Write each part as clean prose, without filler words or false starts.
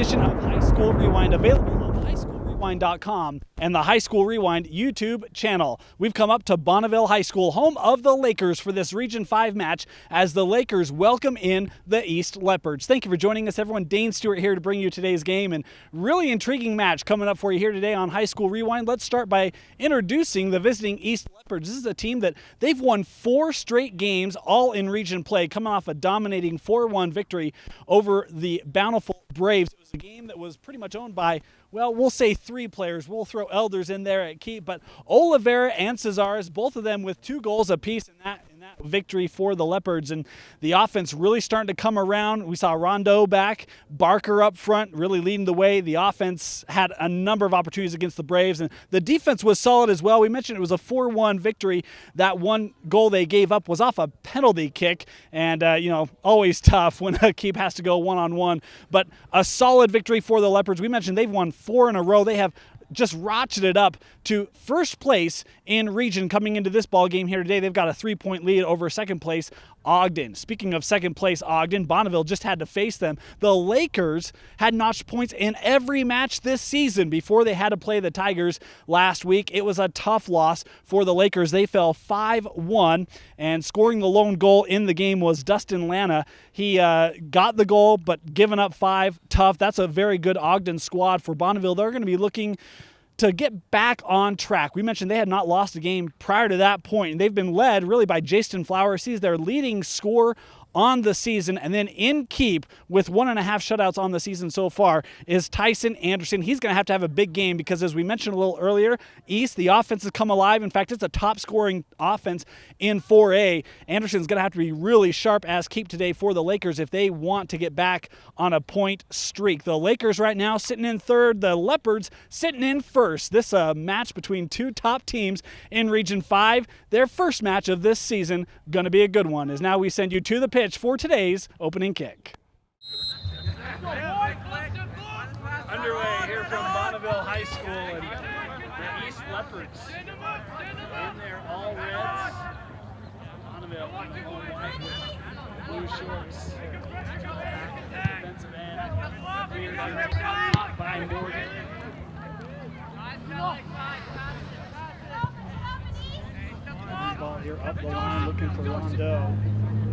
edition of High School Rewind, available on highschoolrewind.com and the High School Rewind YouTube channel. We've come up to Bonneville High School, home of the Lakers, for this Region 5 match as the Lakers welcome in the East Leopards. Thank you for joining us, everyone. Dane Stewart here to bring you today's game, and really intriguing match coming up for you here today on High School Rewind. Let's start by introducing the visiting East Leopards. This is a team that they've won 4 straight games, all in region play, coming off a dominating 4-1 victory over the Bountiful Braves. It was a game that was pretty much owned by, well, we'll say 3 players. We'll throw Elders in there at keep, but Oliveira and Cesares, both of them with 2 goals apiece in that victory for the Leopards. And the offense really starting to come around. We saw Rondeau back, Barker up front, really leading the way. The offense had a number of opportunities against the Braves, and the defense was solid as well. We mentioned it was a 4-1 victory. That one goal they gave up was off a penalty kick, and always tough when a keep has to go one-on-one, but a solid victory for the Leopards. We mentioned they've won 4 in a row. They have just ratcheted up to first place in region coming into this ball game here today. They've got a 3-point lead over second place Ogden. Speaking of second place Ogden, Bonneville just had to face them. The Lakers had notched points in every match this season before they had to play the Tigers last week. It was a tough loss for the Lakers. They fell 5-1, and scoring the lone goal in the game was Dustin Lana. He got the goal, but giving up 5, tough. That's a very good Ogden squad for Bonneville. They're going to be looking to get back on track. We mentioned they had not lost a game prior to that point, and they've been led really by Jason Flowers. He's their leading scorer on the season, and then in keep with 1.5 shutouts on the season so far is Tyson Anderson. He's going to have a big game because, as we mentioned a little earlier, East, the offense has come alive. In fact, it's a top scoring offense in 4A. Anderson's going to have to be really sharp as keep today for the Lakers if they want to get back on a point streak. The Lakers right now sitting in third, the Leopards sitting in first. This match between 2 top teams in Region 5. Their first match of this season, going to be a good one, as now we send you to the pitch for today's opening kick. Underway here from Bonneville High School, and the East Leopards in there all reds. Bonneville all white with blue shorts. Defensive end cleared by Morgan. Ball here up the line looking for Rondeau.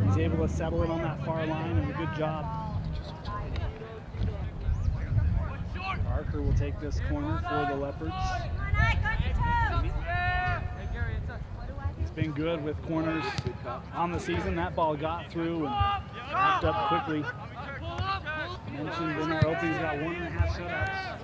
He's able to settle it on that far line, and a good job. Barker will take this corner for the Leopards. He's been good with corners on the season. That ball got through and wrapped up quickly. Mentioned in our opening, he's got 1.5 shutouts.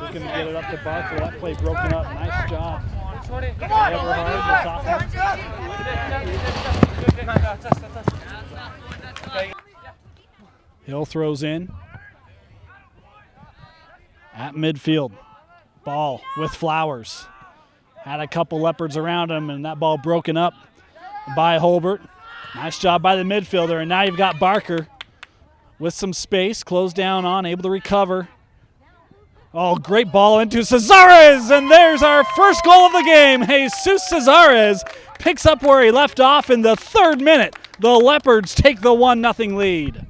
Looking to get it up to Barker. That play broken up. Nice job. Hill throws in at midfield. Ball with Flowers. Had a couple Leopards around him, and that ball broken up by Holbert. Nice job by the midfielder, and now you've got Barker with some space, closed down on, able to recover. Oh, great ball into Cesares, and there's our first goal of the game. Jesus Cesares picks up where he left off in the 3rd minute. The Leopards take the 1-0 lead.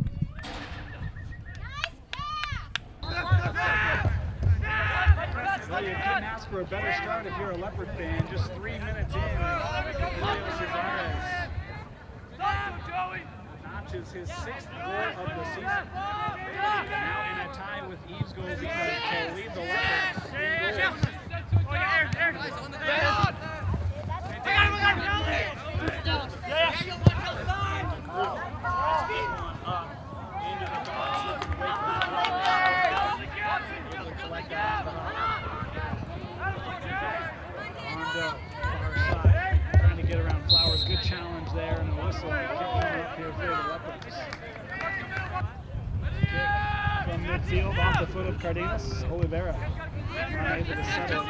Well, you couldn't ask for a better start if you're a Leopard fan. Just 3 minutes in, Cesares notches his 6th goal of the season. Now in a tie with Eve's goal to lead the Leopards. whistle. Kick coming up here for the Leopards. Kick from midfield off the foot of Cardenas. Oliveira unable to settle it.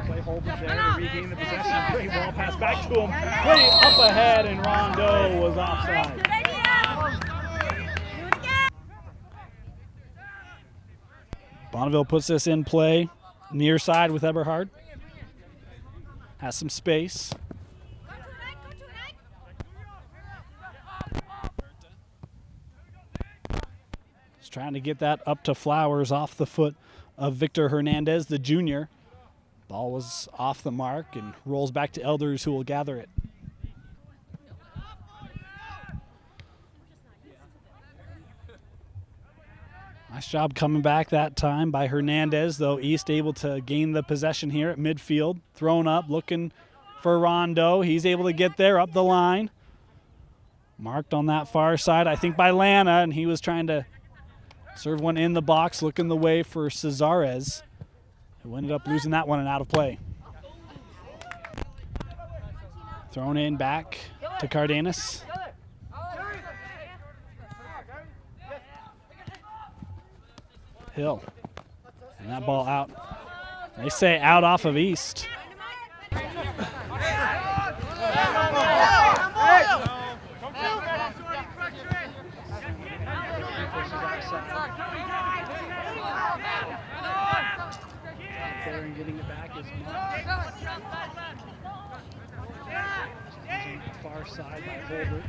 Play Holbert there to regain the possession. Great ball pass back to him. Way up ahead, and Rondeau was offside. Bonneville puts this in play near side with Eberhard. Has some space. He's trying to get that up to Flowers off the foot of Victor Hernandez, the junior. Ball was off the mark and rolls back to Elders, who will gather it. Nice job coming back that time by Hernandez, though East able to gain the possession here at midfield. Thrown up, looking for Rondeau. He's able to get there up the line. Marked on that far side, I think, by Lana, and he was trying to serve one in the box, looking the way for Cesares, who ended up losing that one and out of play. Thrown in back to Cardenas. Hill. And that ball out. They say out off of East. And getting it back is far side by Holbert.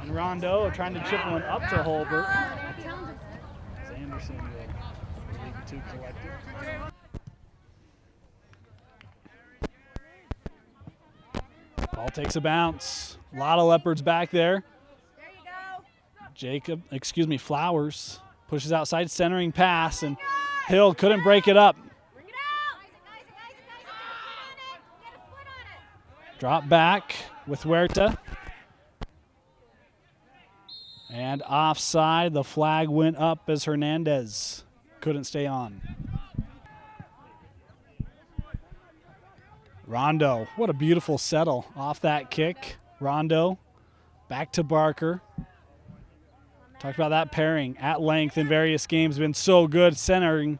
And Rondeau trying to chip one up to Holbert. Anderson will leave the two collected. Ball takes a bounce. A lot of Leopards back there. Flowers pushes outside, centering pass, and Hill couldn't break it up. Drop back with Huerta. And offside, the flag went up as Hernandez couldn't stay on. Rondeau, what a beautiful settle off that kick. Rondeau back to Barker. Talked about that pairing at length in various games. Been so good. Centering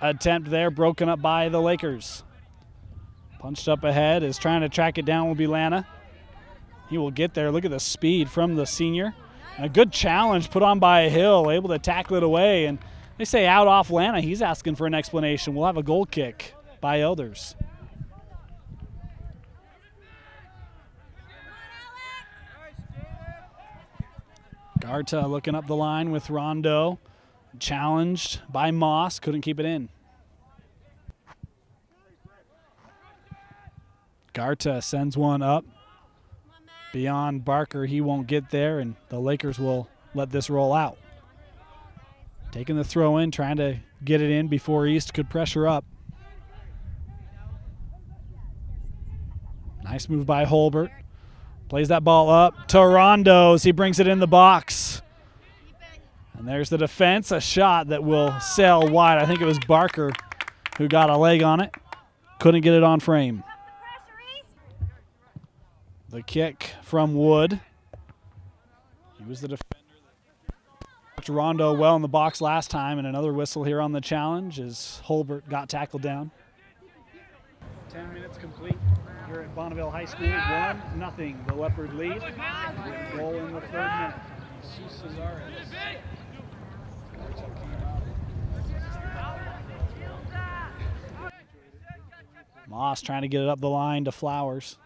attempt there, broken up by the Lakers. Punched up ahead, is trying to track it down will be Lana. He will get there. Look at the speed from the senior. A good challenge put on by Hill, able to tackle it away. And they say out off Lana. He's asking for an explanation. We'll have a goal kick by Elders. Garta looking up the line with Rondeau. Challenged by Moss. Couldn't keep it in. Garta sends one up. Beyond Barker, he won't get there, and the Lakers will let this roll out. Taking the throw in, trying to get it in before East could pressure up. Nice move by Holbert. Plays that ball up to Rondeau as he brings it in the box. And there's the defense, a shot that will sail wide. I think it was Barker who got a leg on it. Couldn't get it on frame. The kick from Wood. He was the defender that watched Rondeau well in the box last time, and another whistle here on the challenge as Holbert got tackled down. 10 minutes complete here at Bonneville High School. 1-0, the Leopard lead. Goal in the 3rd minute. Moss trying to get it up the line to Flowers.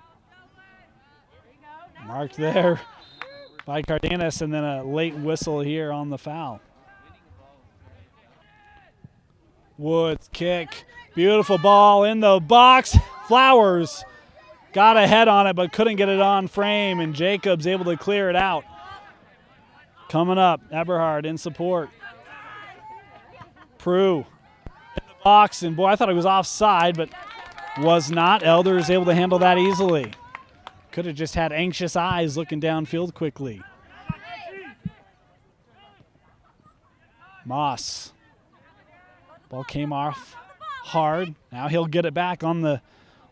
Marked there by Cardenas, and then a late whistle here on the foul. Woods kick. Beautiful ball in the box. Flowers got a head on it but couldn't get it on frame, and Jacobs able to clear it out. Coming up, Eberhard in support. Prue in the box, and boy, I thought it was offside, but was not. Elders able to handle that easily. Could have just had anxious eyes looking downfield quickly. Moss Ball came off hard. Now he'll get it back on the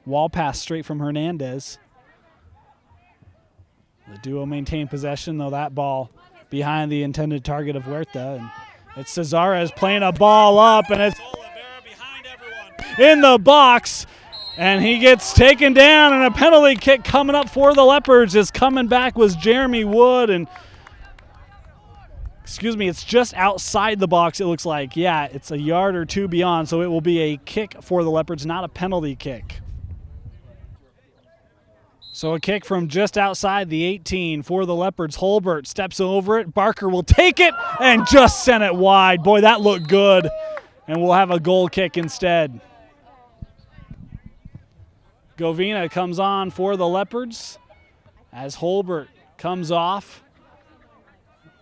wall pass straight from Hernandez. The duo maintain possession, though that ball behind the intended target of Huerta. And it's Cesares playing a ball up, and it's Oliveira behind everyone in the box. And he gets taken down, and a penalty kick coming up for the Leopards. Is coming back was Jeremy Wood, and it's just outside the box, it looks like. Yeah, it's a yard or two beyond, so it will be a kick for the Leopards, not a penalty kick. So a kick from just outside the 18 for the Leopards. Holbert steps over it. Barker will take it and just send it wide. Boy, that looked good. And we'll have a goal kick instead. Govina comes on for the Leopards as Holbert comes off.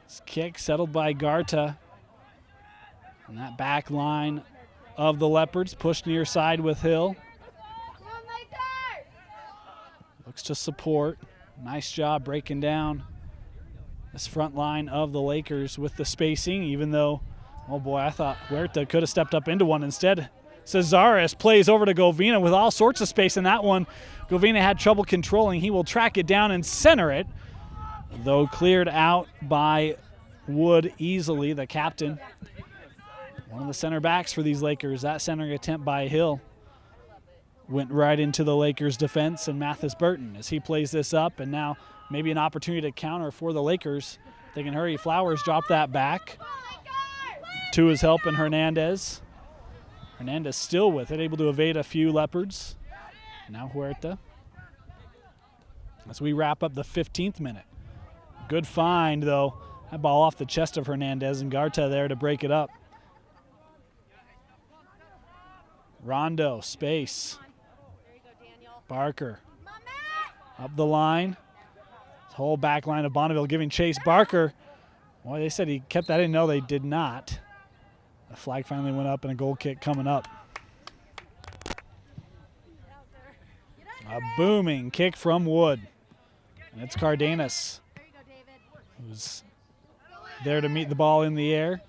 This kick settled by Garta. And that back line of the Leopards pushed near side with Hill. Looks to support. Nice job breaking down this front line of the Lakers with the spacing, even though, oh boy, I thought Huerta could have stepped up into one. Instead, Cesares plays over to Govina with all sorts of space in that one. Govina had trouble controlling. He will track it down and center it, though cleared out by Wood easily, the captain. One of the center backs for these Lakers. That centering attempt by Hill went right into the Lakers' defense, and Mathis Burton as he plays this up, and now maybe an opportunity to counter for the Lakers. They can hurry. Flowers drop that back to his help in Hernandez. Hernandez still with it, able to evade a few Leopards. Now Huerta. As we wrap up the 15th minute. Good find, though. That ball off the chest of Hernandez, and Garta there to break it up. Rondo, space. Barker up the line. This whole back line of Bonneville giving chase. Barker, well, they said he kept that in. No, they did not. The flag finally went up, and a goal kick coming up. A booming kick from Wood. And it's Cardenas who's there to meet the ball in the air.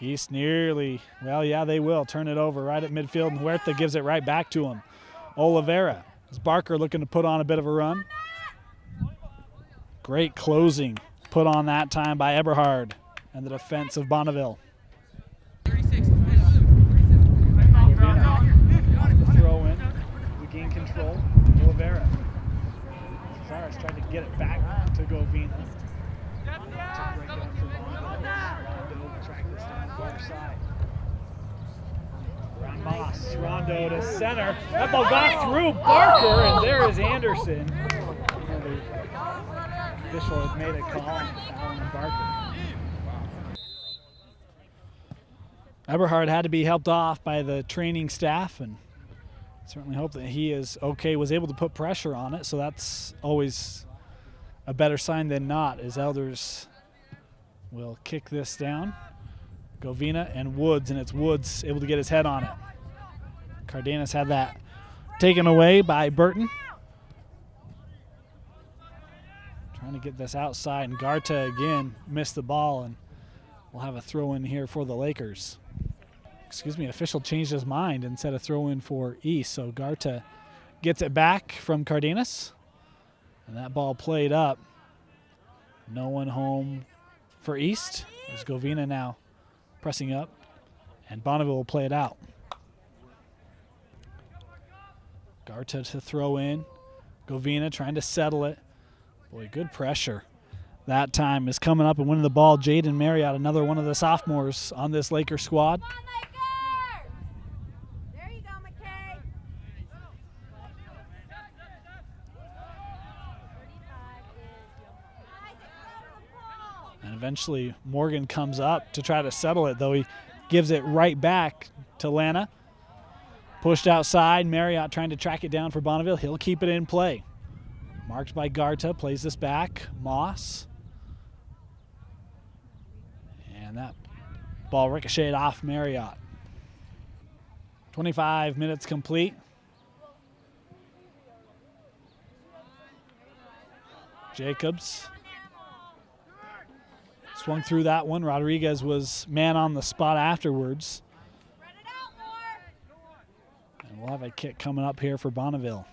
East nearly, well, yeah, they will turn it over right at midfield, and Huerta gives it right back to him. Oliveira. Is Barker looking to put on a bit of a run? Great closing put on that time by Eberhard and the defense of Bonneville. 36. The throw in, regain control. Oliveira. Cesares tried to get it back to Govina. Track this down far side. Moss, Rondo to center. That ball got through Barker, and there is Anderson. The official has made a call on fouling Barker. Eberhard had to be helped off by the training staff, and certainly hope that he is okay, was able to put pressure on it, so that's always a better sign than not, as Elders will kick this down. Govina and Woods, and it's Woods able to get his head on it. Cardenas had that taken away by Burton. Trying to get this outside, and Garta again missed the ball, and we'll have a throw in here for the Lakers. Official changed his mind and said a throw in for East, so Garta gets it back from Cardenas, and that ball played up. No one home for East. There's Govina now pressing up, and Bonneville will play it out. Garta to throw in. Govina trying to settle it. Boy, good pressure. That time is coming up and winning the ball. Jaden Marriott, another one of the sophomores on this Laker squad. There you go, McKay. And eventually Morgan comes up to try to settle it, though he gives it right back to Lana. Pushed outside, Marriott trying to track it down for Bonneville. He'll keep it in play. Marked by Garta, plays this back. Moss. And that ball ricocheted off Marriott. 25 minutes complete. swung through that one. Rodriguez was man on the spot afterwards. And we'll have a kick coming up here for Bonneville.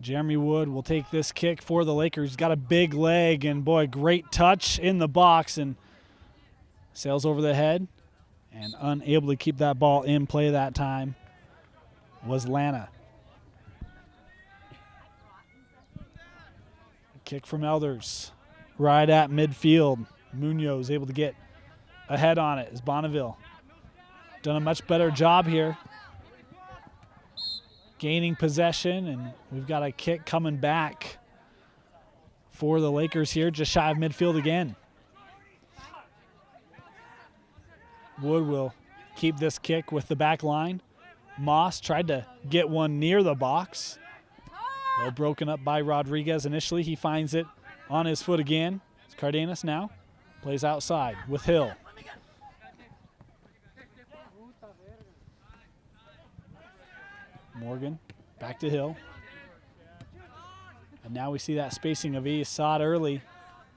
Jeremy Wood will take this kick for the Lakers. He's got a big leg, and boy, great touch in the box, and sails over the head, and unable to keep that ball in play that time was Lana. Kick from Elders right at midfield. Munoz able to get ahead on it as Bonneville done a much better job here gaining possession, and we've got a kick coming back for the Lakers here just shy of midfield again. Wood will keep this kick with the back line. Moss tried to get one near the box. Though broken up by Rodriguez initially. He finds it on his foot again. It's Cardenas now. Plays outside with Hill. Morgan back to Hill. And now we see that spacing of East. Saw it early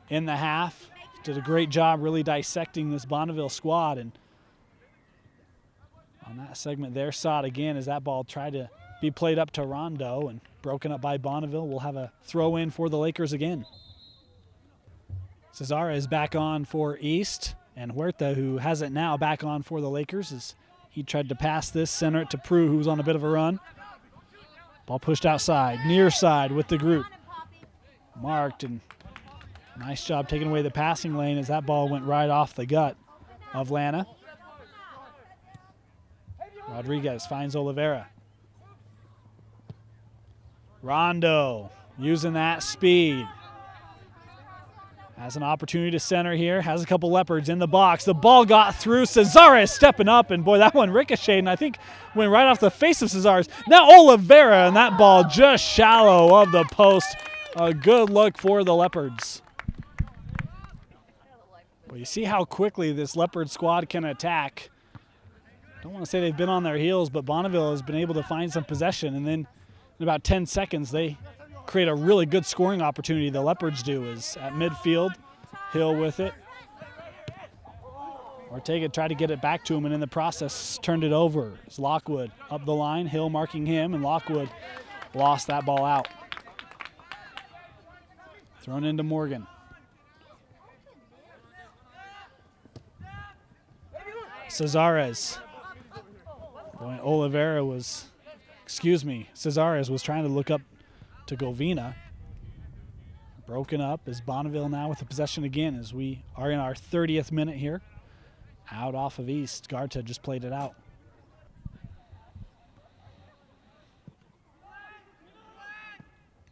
in the half. Did a great job really dissecting this Bonneville squad. And on that segment there, saw it again as that ball tried to be played up to Rondo and broken up by Bonneville. We'll have a throw in for the Lakers again. Cesar is back on for East, and Huerta, who has it now, back on for the Lakers as he tried to pass this, center it to Prue, who was on a bit of a run. Ball pushed outside, near side with the group. Marked, and nice job taking away the passing lane as that ball went right off the gut of Lana. Rodriguez finds Oliveira. Rondo using that speed. Has an opportunity to center here. Has a couple Leopards in the box. The ball got through. Cesares stepping up, and boy, that one ricocheted, and I think went right off the face of Cesares. Now Oliveira, and that ball just shallow of the post. A good look for the Leopards. Well, you see how quickly this Leopard squad can attack. Don't want to say they've been on their heels, but Bonneville has been able to find some possession, and then in about 10 seconds, they create a really good scoring opportunity. The Leopards do is at midfield. Hill with it. Ortega tried to get it back to him, and in the process turned it over. It's Lockwood up the line. Hill marking him, and Lockwood lost that ball out. Thrown into Morgan. Cesares. Boy, Oliveira was, Cesares was trying to look up to Govina. Broken up as Bonneville now with the possession again as we are in our 30th minute here. Out off of East. Garta just played it out.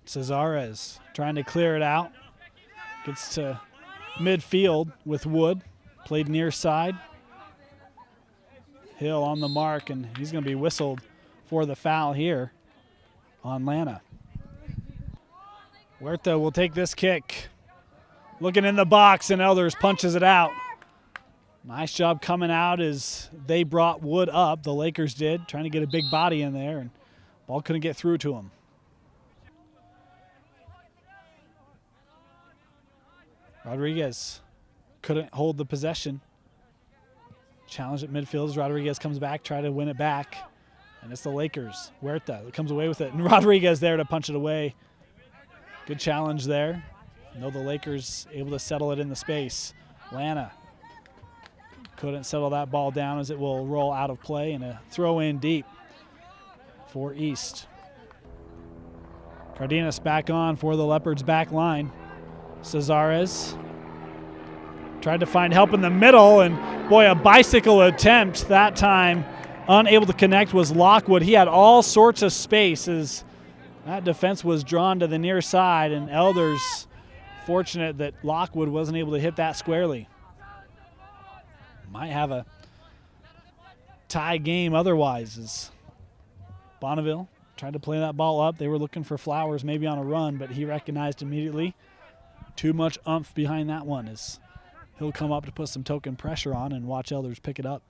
Cesares trying to clear it out. Gets to midfield with Wood. Played near side. Hill on the mark, and he's going to be whistled for the foul here on Lana. Huerta will take this kick. Looking in the box, and Elders punches it out. Nice job coming out as they brought Wood up. The Lakers did, trying to get a big body in there, and ball couldn't get through to him. Rodriguez couldn't hold the possession. Challenge at midfield as Rodriguez comes back, try to win it back. And it's the Lakers. Huerta comes away with it, and Rodriguez there to punch it away. Good challenge there. No, the Lakers able to settle it in the space. Lana couldn't settle that ball down as it will roll out of play, and a throw in deep for East. Cardenas back on for the Leopards back line. Cesares tried to find help in the middle, and boy, a bicycle attempt that time. Unable to connect was Lockwood. He had all sorts of space as that defense was drawn to the near side, and Elders fortunate that Lockwood wasn't able to hit that squarely. Might have a tie game otherwise as Bonneville tried to play that ball up. They were looking for Flowers maybe on a run, but he recognized immediately too much oomph behind that one as he'll come up to put some token pressure on and watch Elders pick it up.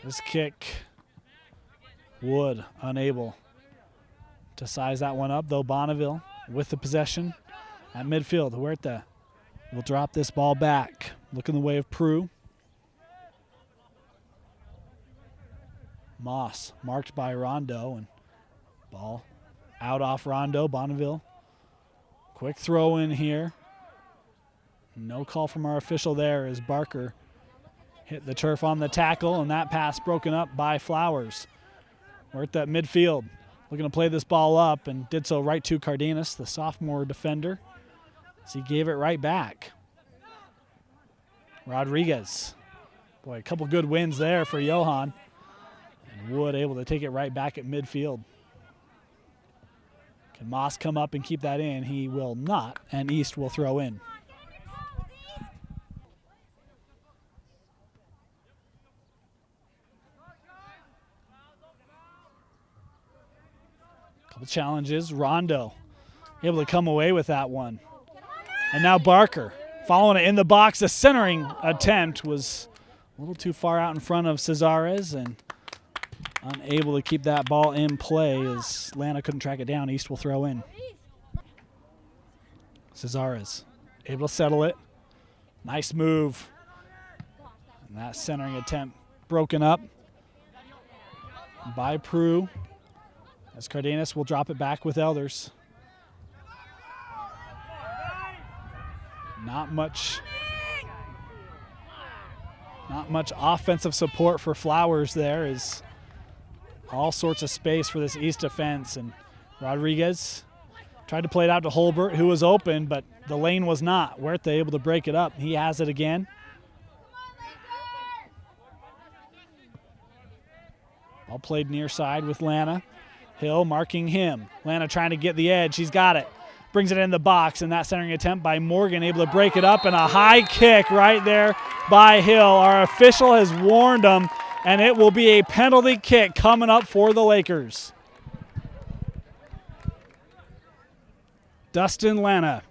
This kick, Wood unable to size that one up, though Bonneville with the possession At midfield, Huerta will drop this ball back. Look in the way of Prue. Moss marked by Rondo, and ball out off Rondo. Bonneville. Quick throw in here. No call from our official there as Barker hit the turf on the tackle, and that pass broken up by Flowers. We're at that midfield, looking to play this ball up, and did so right to Cardenas, the sophomore defender, as he gave it right back. Rodriguez. Boy, a couple good wins there for Johan. And Wood able to take it right back at midfield. Can Moss come up and keep that in? He will not, and East will throw in. Couple challenges. Rondo able to come away with that one. And now Barker following it in the box. The centering attempt was a little too far out in front of Cesares and unable to keep that ball in play as Lana couldn't track it down. East will throw in. Cesares able to settle it. Nice move. And that centering attempt broken up by Prue as Cardenas will drop it back with Elders. Not much offensive support for Flowers there. Is all sorts of space for this East defense, and Rodriguez tried to play it out to Holbert, who was open, but the lane was not. Huerta able to break it up. He has it again. All played near side with Lana. Hill marking him. Lana trying to get the edge. He's got it. Brings it in the box, and that centering attempt by Morgan able to break it up, and a high kick right there by Hill. Our official has warned him, and it will be a penalty kick coming up for the Lakers. Dustin Lana,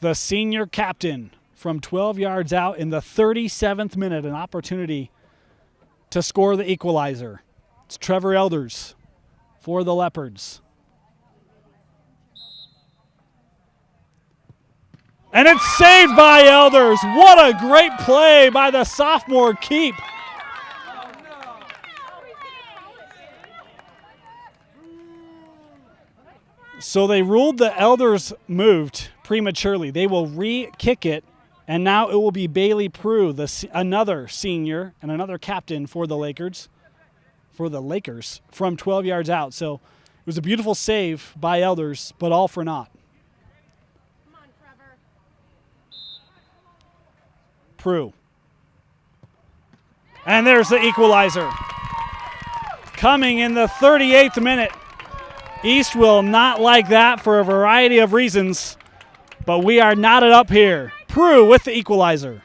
the senior captain, from 12 yards out in the 37th minute, an opportunity to score the equalizer. It's Trevor Elders for the Leopards. And it's saved by Elders. What a great play by the sophomore keep. So they ruled the Elders moved prematurely. They will re-kick it, and now it will be Bailey Prue, another senior and another captain for the Lakers, from 12 yards out. So it was a beautiful save by Elders, but all for naught. Prue. And there's the equalizer. Coming in the 38th minute. East will not like that for a variety of reasons, but we are knotted up here. Prue with the equalizer.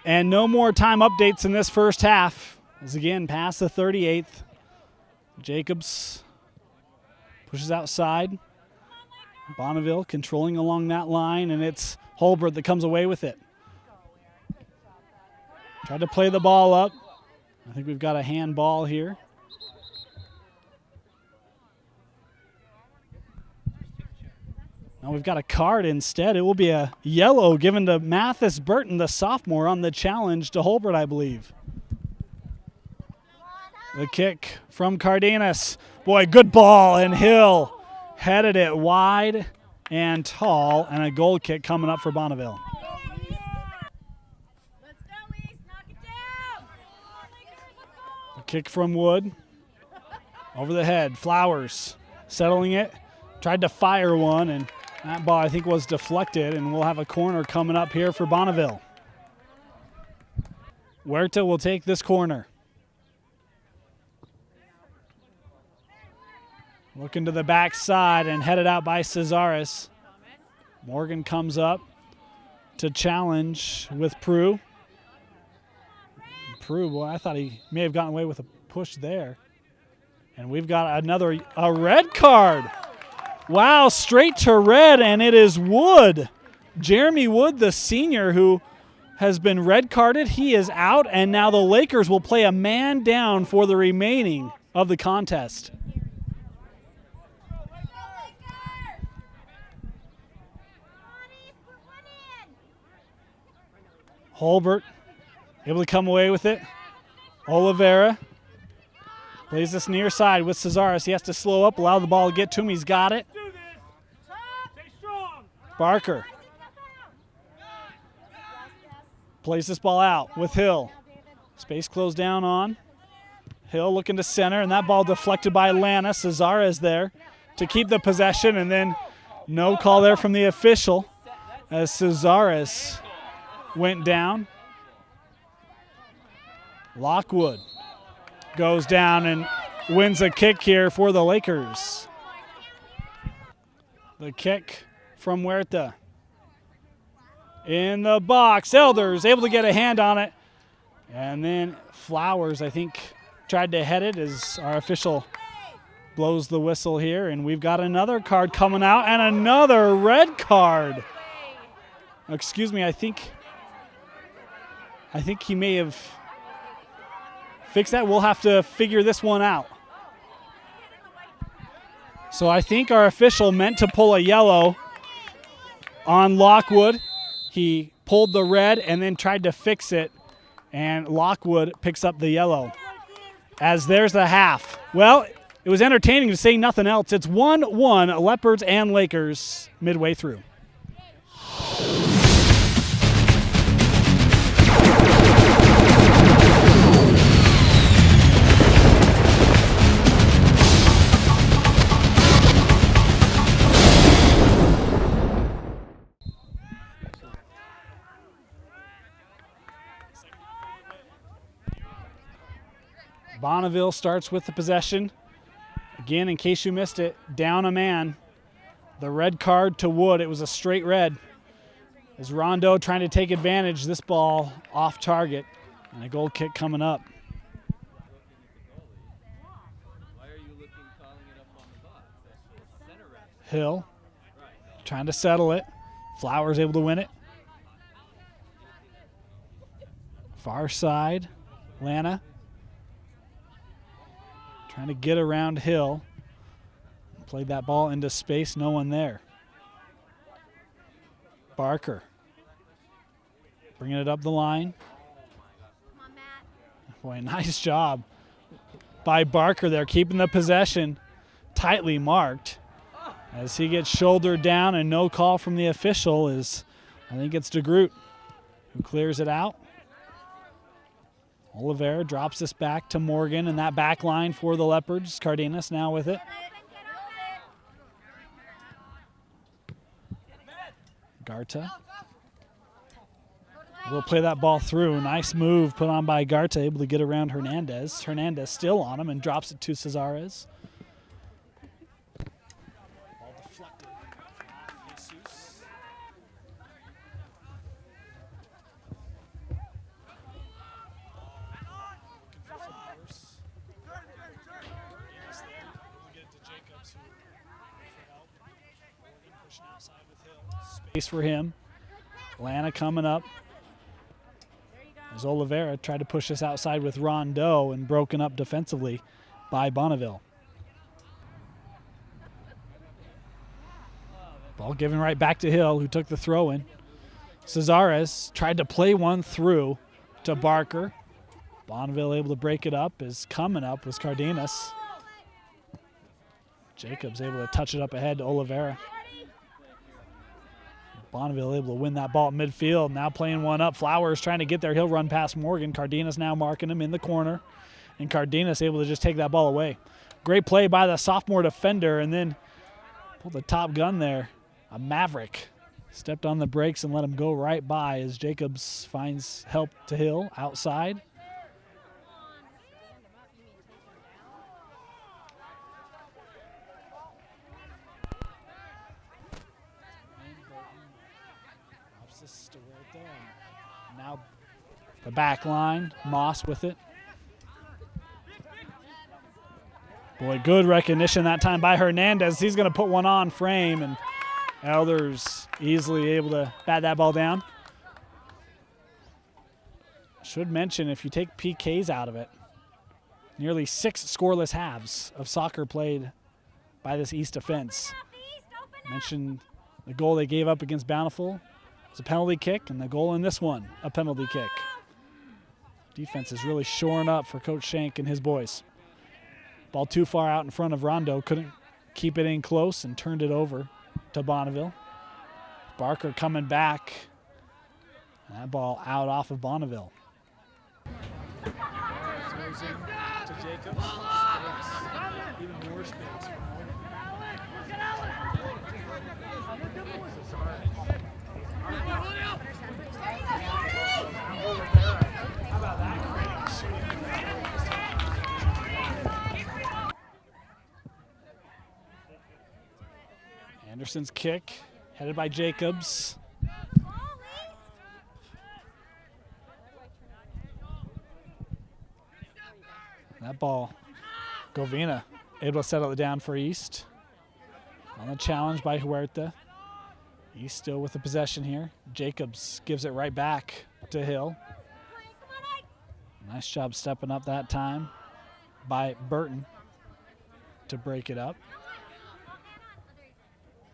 And no more time updates in this first half. As again, past the 38th. Jacobs pushes outside. Bonneville controlling along that line, and it's Holbert that comes away with it. Tried to play the ball up. I think we've got a handball here. Now we've got a card instead. It will be a yellow given to Mathis Burton, the sophomore, on the challenge to Holbert, I believe. The kick from Cardenas. Boy, good ball, and Hill headed it wide and tall, and a goal kick coming up for Bonneville. A kick from Wood. Over the head, Flowers settling it. Tried to fire one, and that ball I think was deflected, and we'll have a corner coming up here for Bonneville. Huerta will take this corner. Looking to the backside and headed out by Cesares. Morgan comes up to challenge with Prue. Prue, boy, I thought he may have gotten away with a push there. And we've got a red card. Wow, straight to red, and it is Wood. Jeremy Wood, the senior, who has been red carded. He is out, and now the Lakers will play a man down for the remaining of the contest. Holbert able to come away with it. Oliveira plays this near side with Cesaris. He has to slow up, allow the ball to get to him. He's got it. Barker plays this ball out with Hill. Space closed down on. Hill looking to center, and that ball deflected by Lana. Cesaris there to keep the possession, and then no call there from the official as Cesaris went down. Lockwood goes down and wins a kick here for the Lakers. The kick from Huerta. In the box, Elders able to get a hand on it. And then Flowers, I think, tried to head it as our official blows the whistle here. And we've got another card coming out and another red card. Excuse me, I think he may have fixed that. We'll have to figure this one out. So I think our official meant to pull a yellow on Lockwood. He pulled the red and then tried to fix it, and Lockwood picks up the yellow. As there's the half. Well, it was entertaining to say nothing else. It's 1-1, Leopards and Lakers midway through. Bonneville starts with the possession. Again, in case you missed it, down a man. The red card to Wood. It was a straight red. As Rondo trying to take advantage, this ball off target. And a goal kick coming up. Hill trying to settle it. Flowers able to win it. Far side, Lana. Trying to get around Hill. Played that ball into space, no one there. Barker. Bringing it up the line. Boy, nice job by Barker there, keeping the possession tightly marked. As he gets shouldered down and no call from the official is, I think it's DeGroot who clears it out. Oliveira drops this back to Morgan, and that back line for the Leopards. Cardenas now with it. Garta will play that ball through. Nice move put on by Garta, able to get around Hernandez. Hernandez still on him and drops it to Cesares. Ball deflected off Jesus. Space for him. Lana coming up. As Oliveira tried to push this outside with Rondo and broken up defensively by Bonneville. Ball given right back to Hill, who took the throw in. Cesares tried to play one through to Barker. Bonneville able to break it up. Is coming up was Cardenas. Jacobs able to touch it up ahead to Oliveira. Bonneville able to win that ball at midfield. Now playing one up. Flowers trying to get there. He'll run past Morgan. Cardenas now marking him in the corner. And Cardenas able to just take that ball away. Great play by the sophomore defender, and then pulled the top gun there. A Maverick stepped on the brakes and let him go right by as Jacobs finds help to Hill outside. Now the back line, Moss with it. Boy, good recognition that time by Hernandez. He's going to put one on frame, and Elders easily able to bat that ball down. Should mention, if you take PKs out of it, nearly 6 scoreless halves of soccer played by this East defense. Mentioned the goal they gave up against Bountiful was a penalty kick, and the goal in this one, a penalty kick. Defense is really shoring up for Coach Shank and his boys. Ball too far out in front of Rondo, couldn't keep it in close and turned it over to Bonneville. Barker coming back, and that ball out off of Bonneville. Throws in to Jacobs. Even more space. Anderson's kick, headed by Jacobs. That ball, Govina able to settle it down for East. On the challenge by Huerta. East still with the possession here. Jacobs gives it right back to Hill. Nice job stepping up that time by Burton to break it up.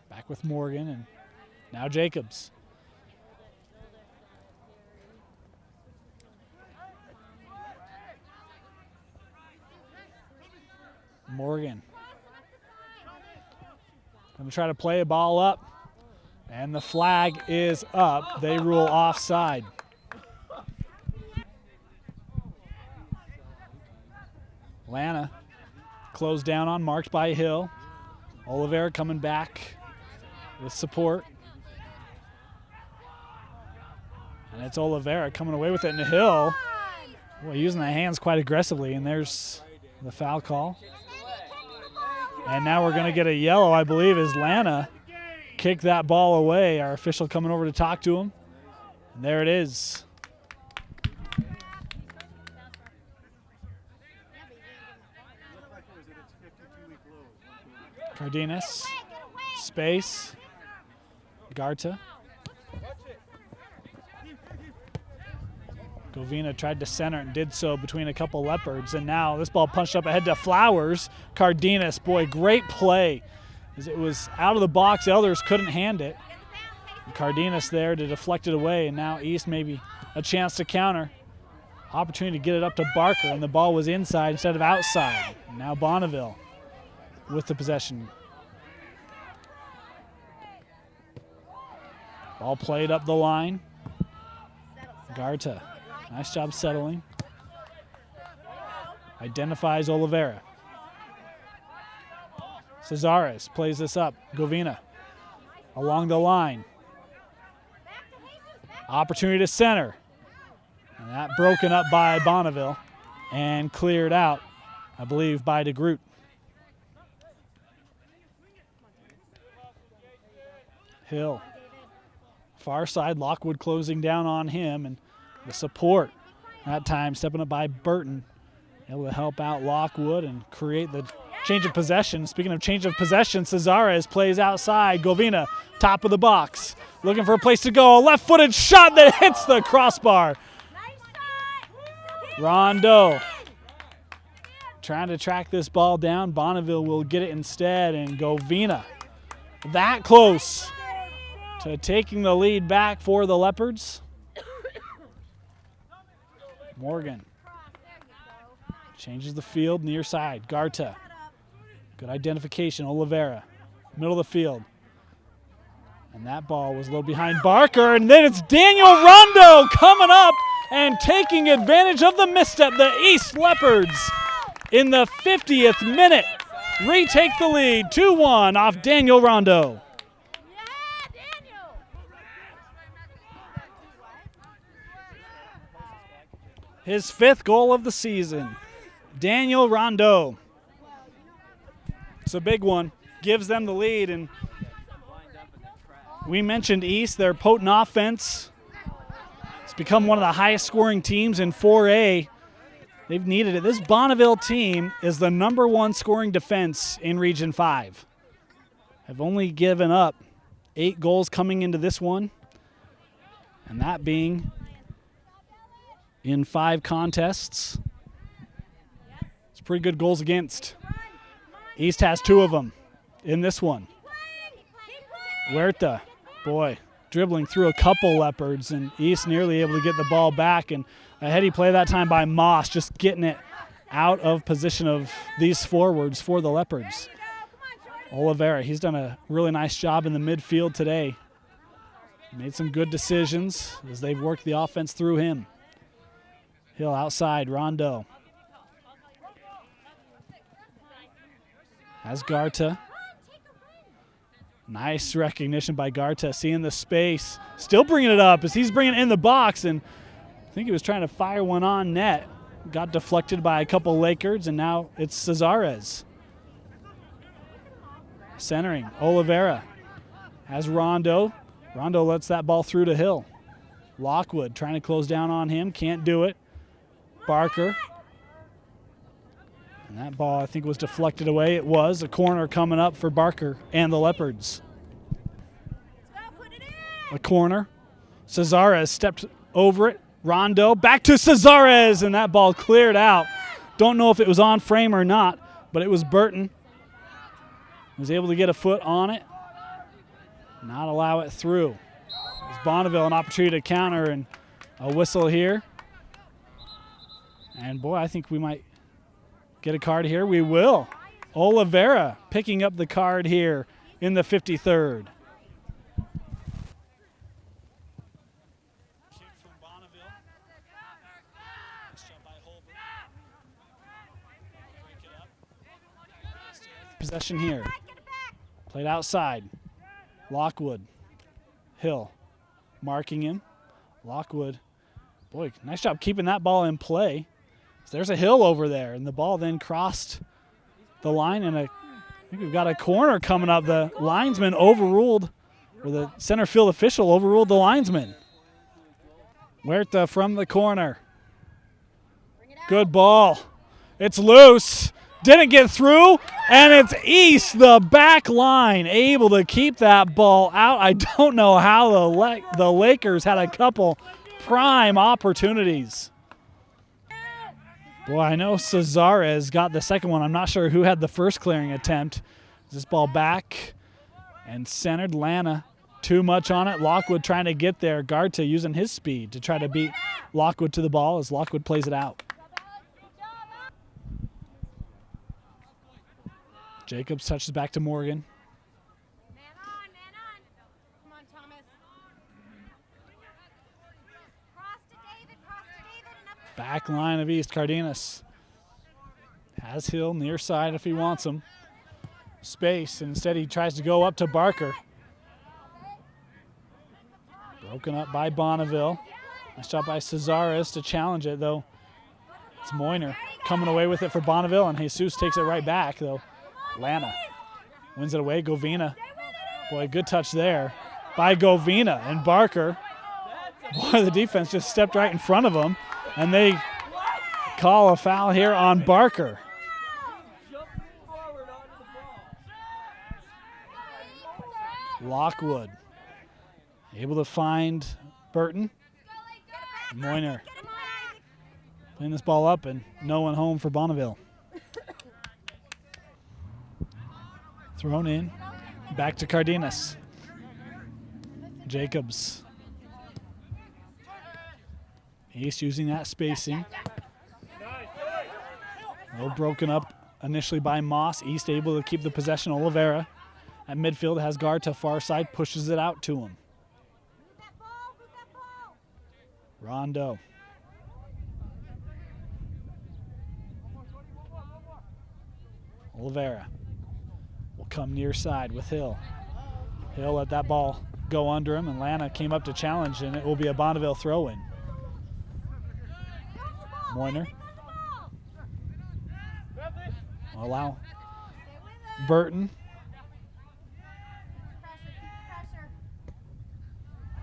Back with Morgan, and now Jacobs. Morgan. Going to try to play a ball up, and the flag is up. They rule offside. Lana closed down on, marked by Hill. Oliveira coming back with support. And it's Oliveira coming away with it, and Hill, well, using the hands quite aggressively, and there's the foul call. And now we're going to get a yellow, I believe, as Lana kicked that ball away. Our official coming over to talk to him. And there it is. Cardenas, space, Garta. Govina tried to center and did so between a couple Leopards, and now this ball punched up ahead to Flowers. Cardenas, boy, great play. As it was out of the box, Elders couldn't hand it. And Cardenas there to deflect it away, and now East maybe a chance to counter. Opportunity to get it up to Barker, and the ball was inside instead of outside. And now Bonneville with the possession. Ball played up the line. Garta, nice job settling. Identifies Oliveira. Cesares plays this up. Govina along the line. Opportunity to center. And that broken up by Bonneville and cleared out, I believe, by DeGroot. Hill. Far side, Lockwood closing down on him, and the support that time stepping up by Burton, able to help out Lockwood and create the change of possession. Speaking of change of possession, Cesares plays outside. Govina, top of the box, looking for a place to go. A left-footed shot that hits the crossbar. Rondo trying to track this ball down. Bonneville will get it instead, and Govina that close to taking the lead back for the Leopards. Morgan changes the field near side. Garta, good identification. Oliveira, middle of the field. And that ball was a little behind Barker, and then it's Daniel Rondo coming up and taking advantage of the misstep. The East Leopards in the 50th minute retake the lead 2-1 off Daniel Rondo. His 5th goal of the season. Daniel Rondo. It's a big one. Gives them the lead. And we mentioned East, their potent offense. It's become one of the highest scoring teams in 4A. They've needed it. This Bonneville team is the #1 scoring defense in Region 5. Have only given up 8 goals coming into this one. And that being in 5 contests. It's pretty good goals against. East has 2 of them in this one. Huerta, boy, dribbling through a couple Leopards, and East nearly able to get the ball back. And a heady play that time by Moss, just getting it out of position of these forwards for the Leopards. Oliveira, he's done a really nice job in the midfield today. Made some good decisions as they've worked the offense through him. Hill outside, Rondo. Has Garta. Nice recognition by Garta, seeing the space. Still bringing it up as he's bringing it in the box, and I think he was trying to fire one on net. Got deflected by a couple Lakers, and now it's Cesares. Centering, Oliveira has Rondo. Rondo lets that ball through to Hill. Lockwood trying to close down on him, can't do it. Barker. And that ball, I think, was deflected away. It was a corner coming up for Barker and the Leopards. A corner. Cesares stepped over it. Rondo back to Cesares, and that ball cleared out. Don't know if it was on frame or not, but it was Burton. Was able to get a foot on it, not allow it through. It's Bonneville an opportunity to counter, and a whistle here. And boy, I think we might get a card here. We will. Oliveira picking up the card here in the 53rd. Possession here. Played outside. Lockwood. Hill marking him. Lockwood. Boy, nice job keeping that ball in play. So there's a Hill over there, and the ball then crossed the line, and I think we've got a corner coming up. The linesman overruled, or the center field official overruled the linesman. Huerta from the corner. Good ball. It's loose. Didn't get through, and it's East, the back line, able to keep that ball out. I don't know how the Lakers had a couple prime opportunities. Boy, I know Cesares got the second one. I'm not sure who had the first clearing attempt. This ball back and centered. Lana, too much on it. Lockwood trying to get there. Garta using his speed to try to beat Lockwood to the ball as Lockwood plays it out. Jacobs touches back to Morgan. Man on. Come on, Thomas. Cross to David, and up. Back line of East. Cardenas has Hill near side if he wants him. Space, and instead he tries to go up to Barker. Broken up by Bonneville. Nice shot by Cesares to challenge it, though. It's Moyner coming away with it for Bonneville, and Jesus takes it right back, though. Lana wins it away. Govina. Boy, good touch there by Govina, and Barker. Boy, the defense just stepped right in front of him, and they call a foul here on Barker. Lockwood able to find Burton. Moyner playing this ball up, and no one home for Bonneville. Thrown in, back to Cardenas. Jacobs. East using that spacing. A little broken up initially by Moss. East able to keep the possession. Oliveira at midfield has Garta far side, pushes it out to him. Rondo. Oliveira will come near side with Hill. Hill let that ball go under him, and Lana came up to challenge, and it will be a Bonneville throw-in. Moyner. Allow Burton.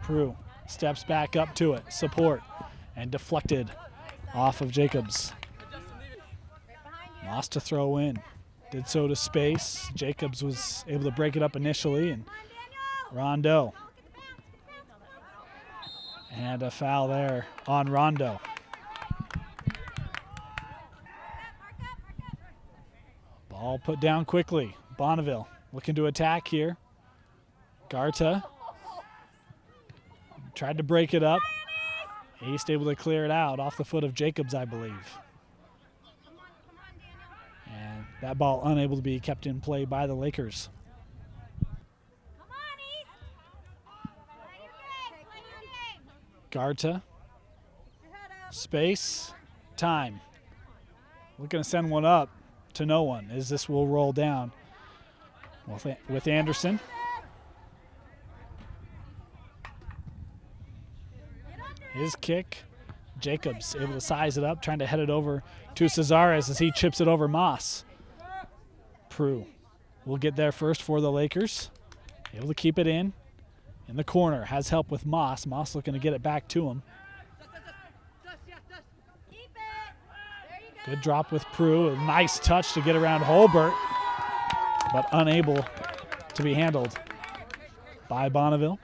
Prue steps back up to it, support, and deflected off of Jacobs. Moss to throw in. Did so to space. Jacobs was able to break it up initially, and Rondo. And a foul there on Rondo. Ball put down quickly. Bonneville looking to attack here. Garta tried to break it up. East able to clear it out off the foot of Jacobs, I believe. And that ball unable to be kept in play by the Lakers. Garta. Space. Time. Looking to send one up to no one as this will roll down with Anderson. His kick. Jacobs able to size it up, trying to head it over to Cesares as he chips it over Moss. Prue will get there first for the Lakers. Able to keep it in the corner. Has help with Moss. Moss looking to get it back to him. Good drop with Prue. A nice touch to get around Holbert, but unable to be handled by Bonneville.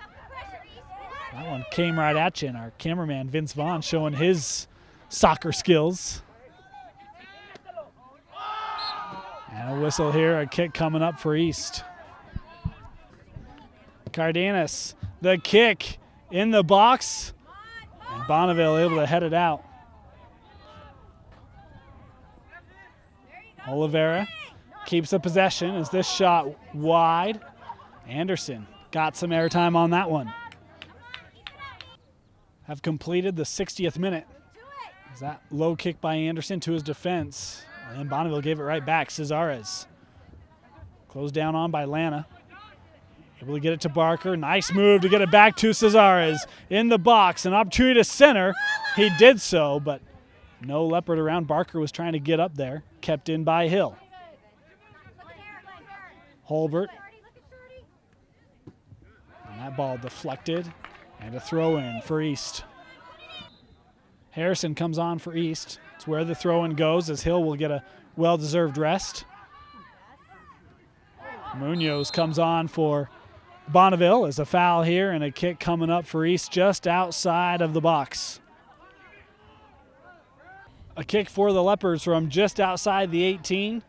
That one came right at you, and our cameraman Vince Vaughn showing his soccer skills. And a whistle here, a kick coming up for East. Cardenas, the kick in the box, and Bonneville able to head it out. Oliveira keeps the possession as this shot wide. Anderson got some airtime on that one. Have completed the 60th minute. As that low kick by Anderson to his defense. And Bonneville gave it right back. Cesares. Closed down on by Lana. Able to get it to Barker. Nice move to get it back to Cesares. In the box. An opportunity to center. He did so, but no Leopard around. Barker was trying to get up there. Kept in by Hill. Holbert. And that ball deflected. And a throw in for East. Harrison comes on for East. It's where the throw in goes as Hill will get a well-deserved rest. Munoz comes on for Bonneville as a foul here and a kick coming up for East just outside of the box. A kick for the Leopards from just outside the 18.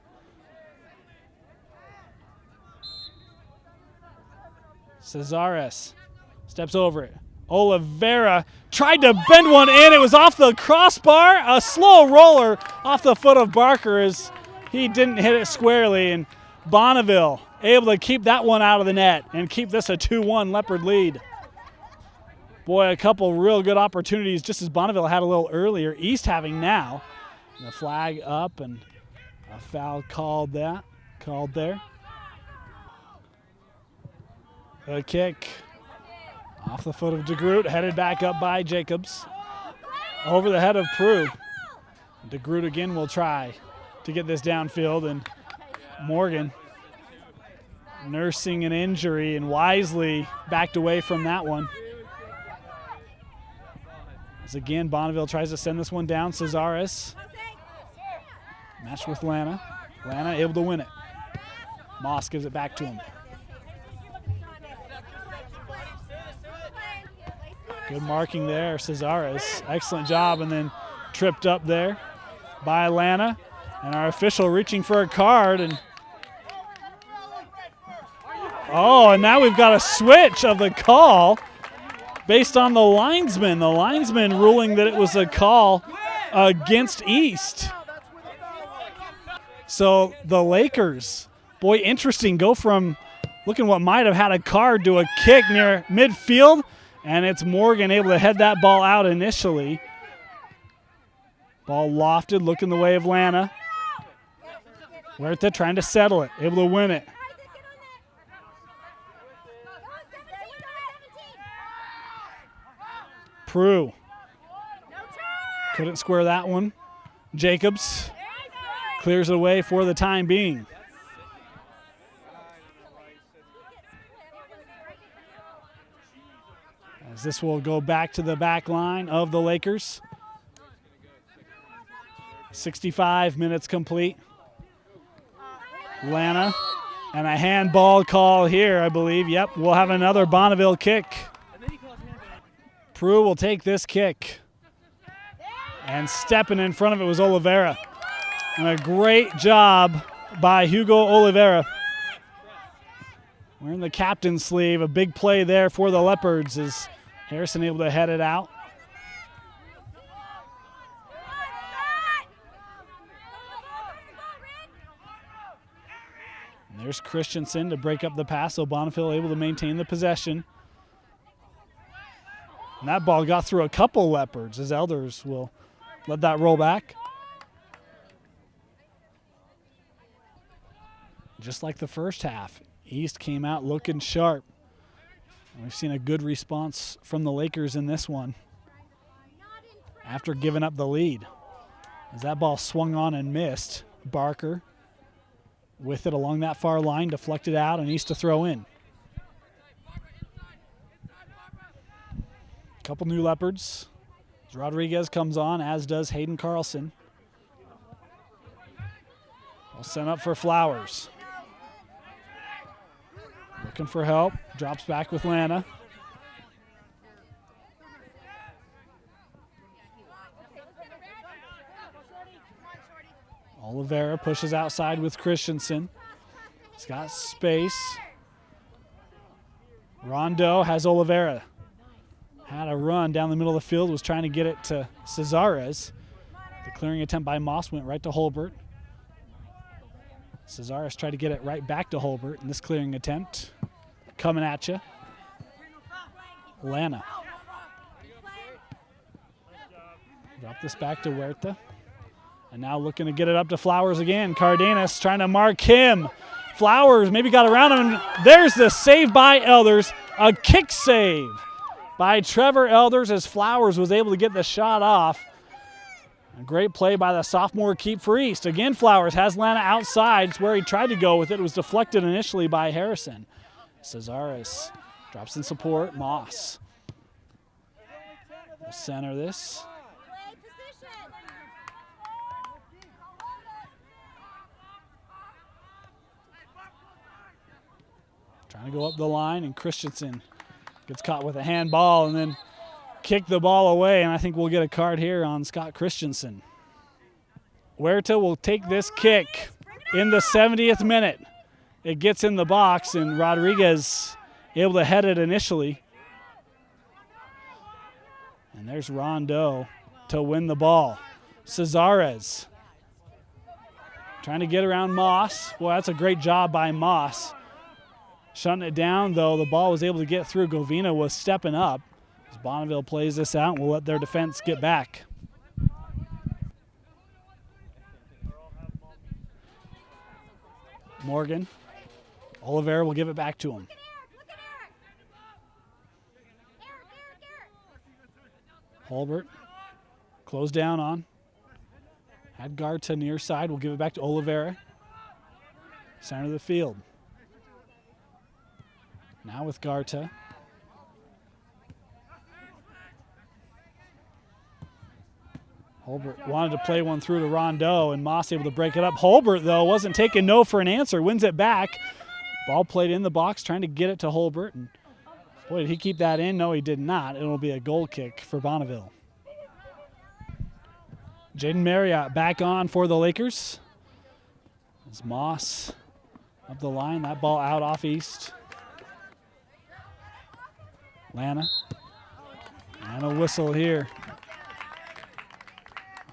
Cesares steps over it. Oliveira tried to bend one in. It was off the crossbar. A slow roller off the foot of Barker as he didn't hit it squarely. And Bonneville able to keep that one out of the net and keep this a 2-1 Leopard lead. Boy, a couple real good opportunities just as Bonneville had a little earlier. East having now. And the flag up and a foul called there. The kick off the foot of DeGroot, headed back up by Jacobs. Over the head of Prue. DeGroot again will try to get this downfield, and Morgan nursing an injury and wisely backed away from that one. As again, Bonneville tries to send this one down. Cesares matched with Lana. Lana able to win it. Moss gives it back to him. Good marking there, Cesares. Excellent job, and then tripped up there by Lana. And our official reaching for a card. And and now we've got a switch of the call based on the linesman. The linesman ruling that it was a call against East. So the Lakers, boy, interesting, go from looking what might have had a card to a kick near midfield. And it's Morgan able to head that ball out initially. Ball lofted, looking the way of Lana. Huerta trying to settle it, able to win it. Prue couldn't square that one. Jacobs clears it away for the time being. As this will go back to the back line of the Lakers. 65 minutes complete. Lana, and a handball call here, I believe. Yep, we'll have another Bonneville kick. Prue will take this kick. And stepping in front of it was Oliveira. And a great job by Hugo Oliveira. Wearing the captain's sleeve. A big play there for the Leopards. Is Harrison able to head it out? And there's Christensen to break up the pass, so Bonneville able to maintain the possession. And that ball got through a couple Leopards, as Elders will let that roll back. Just like the first half, East came out looking sharp. And we've seen a good response from the Lakers in this one after giving up the lead. As that ball swung on and missed, Barker with it along that far line, deflected out, and East to throw in. Couple new Leopards. As Rodriguez comes on, as does Hayden Carlson. All sent up for Flowers. Looking for help. Drops back with Lana. Oliveira pushes outside with Christensen. He's got space. Rondo has Oliveira. Had a run down the middle of the field, was trying to get it to Cesares. The clearing attempt by Moss went right to Holbert. Cesares tried to get it right back to Holbert in this clearing attempt. Coming at you. Lana. Drop this back to Huerta. And now looking to get it up to Flowers again. Cardenas trying to mark him. Flowers maybe got around him. There's the save by Elders. A kick save by Trevor Elders as Flowers was able to get the shot off. A great play by the sophomore keep for East. Again, Flowers has Lana outside. It's where he tried to go with it. It was deflected initially by Harrison. Cesares drops in support. Moss will center this. Trying to go up the line, and Christensen gets caught with a handball and then kicked the ball away, and I think we'll get a card here on Scott Christensen. Huerta will take this kick in the 70th minute. It gets in the box, and Rodriguez able to head it initially. And there's Rondo to win the ball. Cesares trying to get around Moss. Boy, that's a great job by Moss. Shutting it down, though, the ball was able to get through. Govina was stepping up. As Bonneville plays this out, we'll let their defense get back. Morgan. Oliveira will give it back to him. Holbert. Close down on. Had Garta near side. We'll give it back to Oliveira. Center of the field. Now with Garta. Holbert wanted to play one through to Rondo, and Moss able to break it up. Holbert, though, wasn't taking no for an answer. Wins it back. Ball played in the box, trying to get it to Holbert. And boy, did he keep that in? No, he did not. It'll be a goal kick for Bonneville. Jaden Marriott back on for the Lakers. As Moss up the line, that ball out off East. Lana. And a whistle here.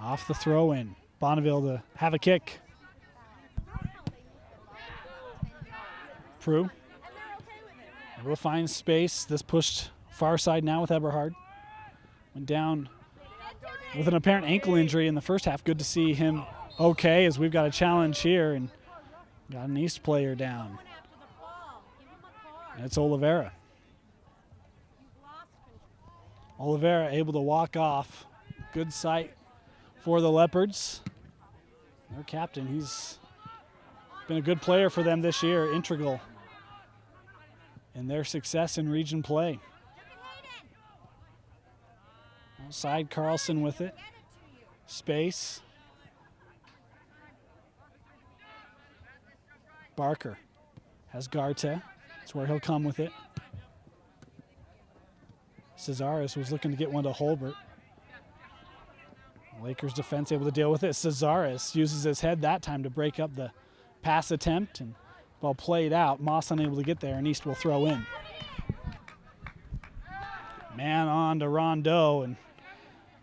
Off the throw in. Bonneville to have a kick. Prue. Able to find space. This pushed far side now with Eberhard. Went down with an apparent ankle injury in the first half. Good to see him okay, as we've got a challenge here and got an East player down. And it's Oliveira. Oliveira able to walk off. Good sight for the Leopards. Their captain, he's been a good player for them this year, integral in their success in region play. Outside, Carlson with it. Space. Barker has Garta. That's where he'll come with it. Cesares was looking to get one to Holbert. Lakers defense able to deal with it. Cesares uses his head that time to break up the pass attempt, and ball played out. Moss unable to get there, and East will throw in. Man on to Rondeau, and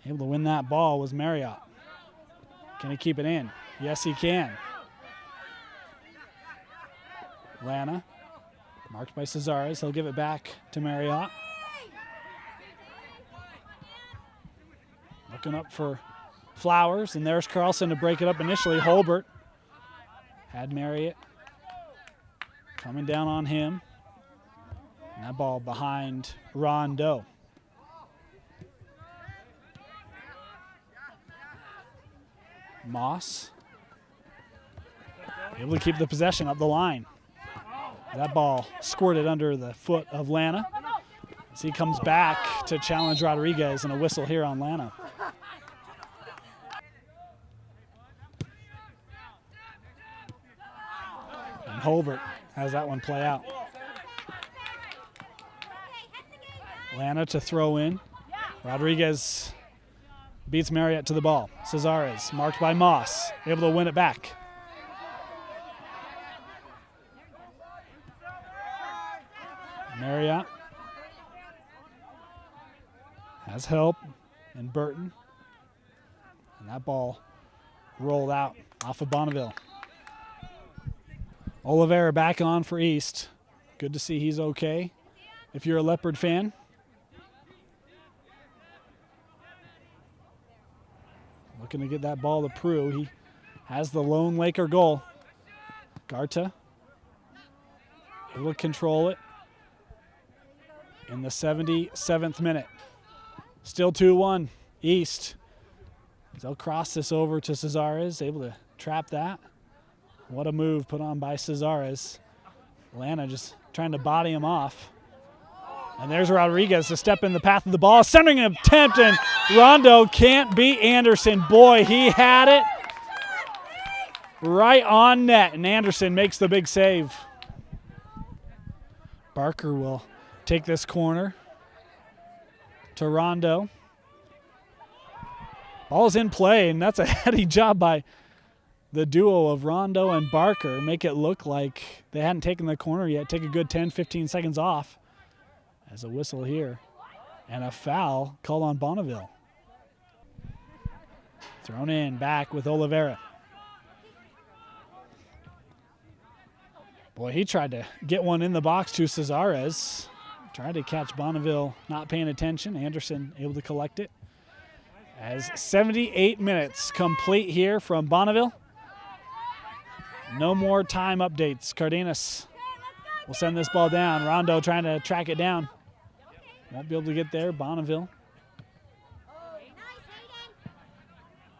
able to win that ball was Marriott. Can he keep it in? Yes, he can. Lana, marked by Cesares. He'll give it back to Marriott. Looking up for Flowers, and there's Carlson to break it up initially. Holbert had Marriott coming down on him. And that ball behind Rondeau. Moss able to keep the possession up the line. That ball squirted under the foot of Lana as he comes back to challenge Rodriguez, and a whistle here on Lana. And Holbert has that one play out. Lana to throw in. Rodriguez beats Marriott to the ball. Cesares marked by Moss, able to win it back. Marriott has help in Burton. And that ball rolled out off of Bonneville. Oliveira back on for East. Good to see he's okay if you're a Leopard fan. Looking to get that ball to Prue. He has the lone Laker goal. Garta able to control it in the 77th minute. Still 2-1 East. They'll cross this over to Cesares, able to trap that. What a move put on by Cesares. Lana just trying to body him off. And there's Rodriguez to step in the path of the ball. Centering attempt, and Rondeau can't beat Anderson. Boy, he had it right on net, and Anderson makes the big save. Barker will take this corner to Rondeau. Ball's in play, and that's a heady job by the duo of Rondeau and Barker. Make it look like they hadn't taken the corner yet. Take a good 10-15 seconds off. As a whistle here, and a foul called on Bonneville. Thrown in, back with Oliveira. Boy, he tried to get one in the box to Cesares. Tried to catch Bonneville not paying attention. Anderson able to collect it. As 78 minutes complete here from Bonneville. No more time updates. Cardenas will send this ball down. Rondeau trying to track it down. Won't be able to get there. Bonneville.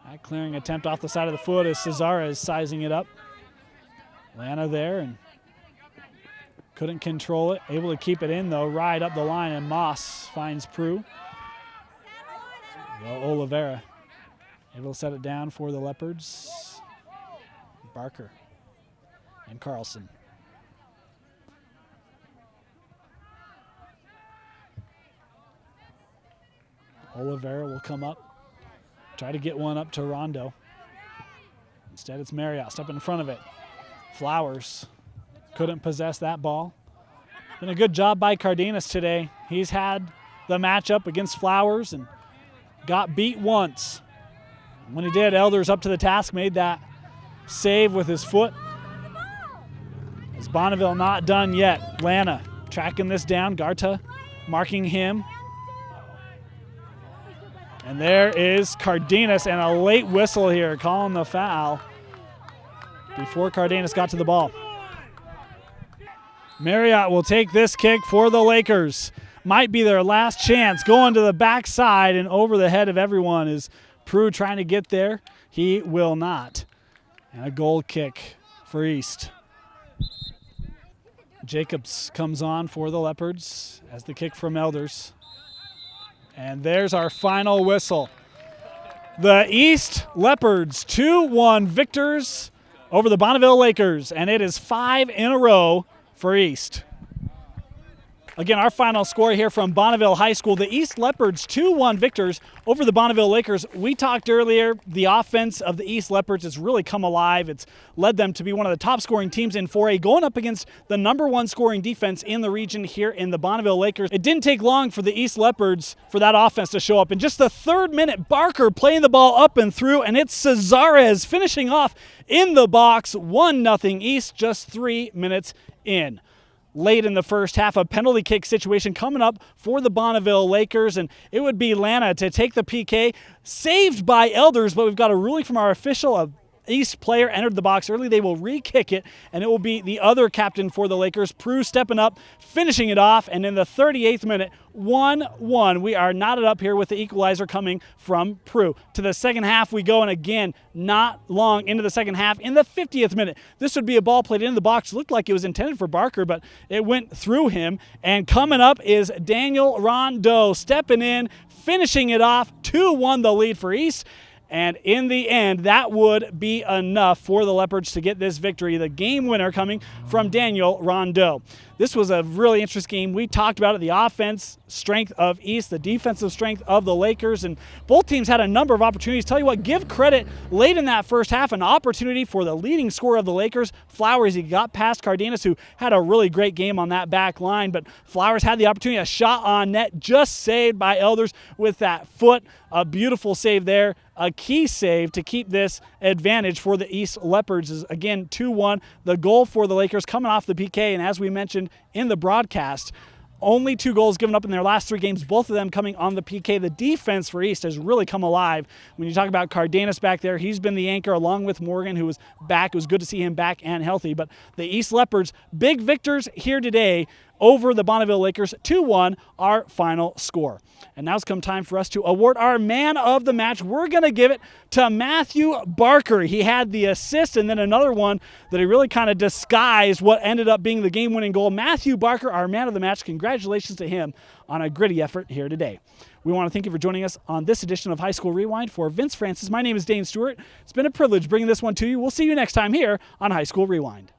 That clearing attempt off the side of the foot as Cesares sizing it up. Lana there and couldn't control it. Able to keep it in though. Right up the line, and Moss finds Prue. Oliveira able to set it down for the Leopards. Barker and Carlson. Oliveira will come up, try to get one up to Rondeau. Instead, it's Marriott stepping in front of it. Flowers couldn't possess that ball. Been a good job by Cardenas today. He's had the matchup against Flowers and got beat once. When he did, Elders up to the task, made that save with his foot. As Bonneville not done yet. Lana tracking this down. Garta marking him. And there is Cardenas, and a late whistle here calling the foul before Cardenas got to the ball. Marriott will take this kick for the Lakers. Might be their last chance. Going to the backside and over the head of everyone is Prue trying to get there. He will not. And a goal kick for East. Jacobs comes on for the Leopards as the kick from Elders. And there's our final whistle. The East Leopards 2-1 victors over the Bonneville Lakers, and it is 5 in a row for East. Again, our final score here from Bonneville High School, the East Leopards 2-1 victors over the Bonneville Lakers. We talked earlier, the offense of the East Leopards has really come alive. It's led them to be one of the top scoring teams in 4A, going up against the #1 scoring defense in the region here in the Bonneville Lakers. It didn't take long for the East Leopards for that offense to show up. In just the 3rd minute, Barker playing the ball up and through, and it's Cesares finishing off in the box, 1-0 East, just 3 minutes in. Late in the first half, a penalty kick situation coming up for the Bonneville Lakers, and it would be Lana to take the PK, saved by Elders, but we've got a ruling from our official. A East player entered the box early. They will re-kick it, and it will be the other captain for the Lakers, Prue, stepping up, finishing it off, and in the 38th minute, 1-1. We are knotted up here with the equalizer coming from Prue. To the second half we go, and again, not long into the second half, in the 50th minute, this would be a ball played into the box. It looked like it was intended for Barker, but it went through him, and coming up is Daniel Rondeau stepping in, finishing it off, 2-1 the lead for East. And in the end, that would be enough for the Leopards to get this victory. The game winner coming from Daniel Rondeau. This was a really interesting game. We talked about it, the offense strength of East, the defensive strength of the Lakers, and both teams had a number of opportunities. Tell you what, give credit late in that first half, an opportunity for the leading scorer of the Lakers, Flowers. He got past Cardenas, who had a really great game on that back line, but Flowers had the opportunity, a shot on net, just saved by Elders with that foot. A beautiful save there, a key save to keep this advantage for the East Leopards. Is again 2-1. The goal for the Lakers coming off the PK, and as we mentioned in the broadcast, only 2 goals given up in their last 3 games, both of them coming on the PK. The defense for East has really come alive. When you talk about Cardenas back there, he's been the anchor along with Morgan, who was back. It was good to see him back and healthy. But the East Leopards, big victors here today over the Bonneville Lakers, 2-1, our final score. And now it's come time for us to award our man of the match. We're going to give it to Matthew Barker. He had the assist and then another one that he really kind of disguised what ended up being the game-winning goal. Matthew Barker, our man of the match. Congratulations to him on a gritty effort here today. We want to thank you for joining us on this edition of High School Rewind. For Vince Francis, my name is Dane Stewart. It's been a privilege bringing this one to you. We'll see you next time here on High School Rewind.